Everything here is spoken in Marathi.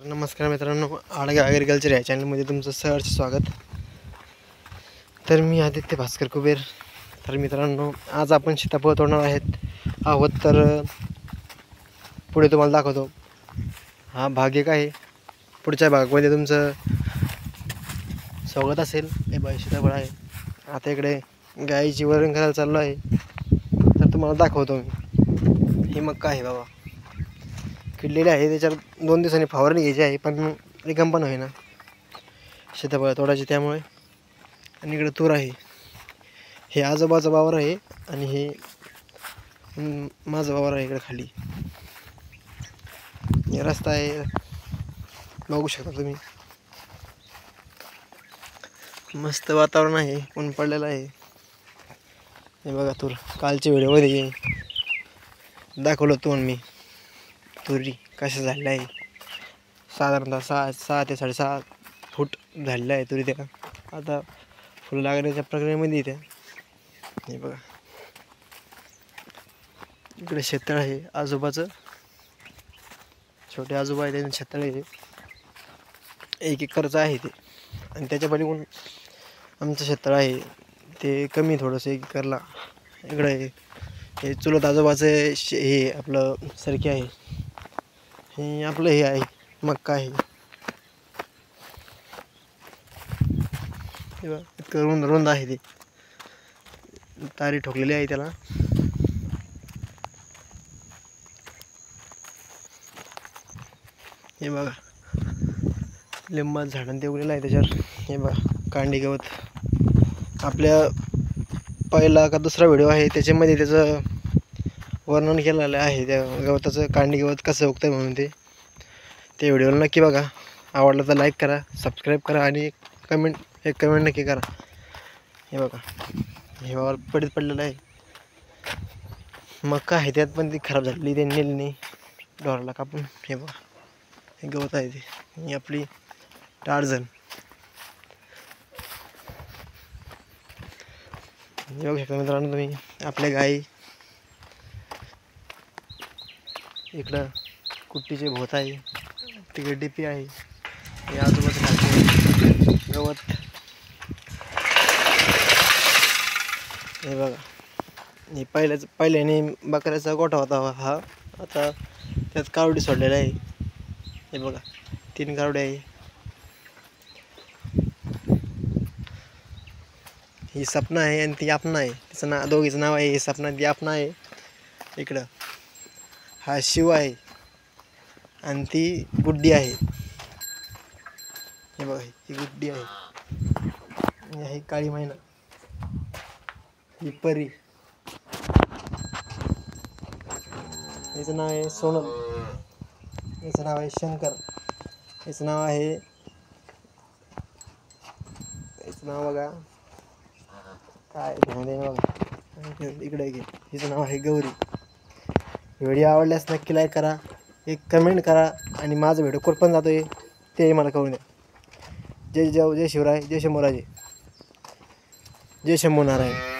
नमस्कार मित्रांनो, आडगाव ॲग्रिकल्चर या चॅनलमध्ये तुमचं सहर्ष स्वागत. तर मी आदित्य भास्कर कुबेर. तर मित्रांनो, आज आपण सीताफळ तोडणार आहोत. तर पुढे तुम्हाला दाखवतो. हा भाग एक आहे. पुढच्या भागामध्ये तुमचं स्वागत असेल. हे बाई सीताफळ आहे. आता इकडे गाईची वरण करायला चाललो आहे. तर तुम्हाला दाखवतो मी. ही मक्का आहे बाबा, किडलेले आहे. त्याच्यावर 2 दिवसांनी फवारणी घ्यायची आहे, पण रिकाम पण होईना सीताफळ तोडायची त्यामुळे. आणि इकडे तूर आहे. हे आजोबाचा वावर आहे आणि हे माझा वावर आहे. इकडे खाली हे रस्ता आहे, बघू शकता तुम्ही. मस्त वातावरण आहे, ऊन पडलेलं आहे. हे बघा तूर. कालच्या व्हिडिओमध्ये दाखवलं होतं मी तुरी कशा झालेल्या आहे. साधारणतः 6 ते 6.5 फूट झालेलं आहे तुरी. त्या आता फुलं लागण्याच्या प्रक्रियेमध्ये इथे. हे बघा, इकडे शेततळ आहे आजोबाचं. छोटे आजोबा आहे, त्यांचं शेततळ आहे. 1 एकरचं आहे ते. आणि त्याच्या पलीकडून आमचं शेततळ आहे, ते कमी थोडंसं 1 एकरला. इकडे हे चुलत आजोबाचं हे आपलं सरकी आहे. हे आपलं हे आहे मक्का आहे. हे बघा, इतकं रुंद आहे ते. तारी ठोकलेली आहे त्याला. हे बघा, लिंबाचं झाडं ते उगलेलं आहे त्याच्यावर. हे बघा, कांडी गवत. आपल्या पहिला का दुसरा व्हिडिओ आहे, त्याच्यामध्ये त्याचं वर्णन केलेलं आहे, त्या गवताचं कांडी गवत कसं उगतं म्हणून. ते व्हिडिओला नक्की बघा. आवडलं तर लाईक करा, सबस्क्राईब करा आणि एक कमेंट नक्की करा. हे बघा, हे वावर पडलेलं आहे. मक्का आहे त्यात, पण ती खराब झालेली, ते नेली नाही ढोराला कापून. हे बघा, हे गवत आहे ते. ही आपली टार्झन. हे बघू शकता मित्रांनो तुम्ही. आपल्या गाई इकडं कुट्टीचे भोत आहे, तिकडे डीपी आहे. हे आजूबाजूला गवत. हे बघा, हे पहिल्याने बकऱ्याचा गोठा होता हा. आता त्यात कावडी सोडलेला आहे. हे बघा, 3 कावडे आहे. ही सपना आहे आणि ती आपना आहे. तिचं दोघीचं नाव आहे. हे सपना, ती आपना आहे. इकडं हा शिव आहे आणि ती गुड्डी आहे. हे बघा, ही गुड्डी आहे. ही काळी मैना, ही परी. याचं नाव आहे सोनल. याचं नाव आहे शंकर. याचं नाव आहे, याचं नाव बघा काय बघा, इकडे घे. हिचं नाव आहे गौरी. व्हिडिओ आवडल्यास नक्की लाईक करा, एक कमेंट करा आणि माझा व्हिडिओ कुठं पण जातोय ते मला कळून द्या. जय शिवराय, जय शंभूराजे, जय शंभू नारायण.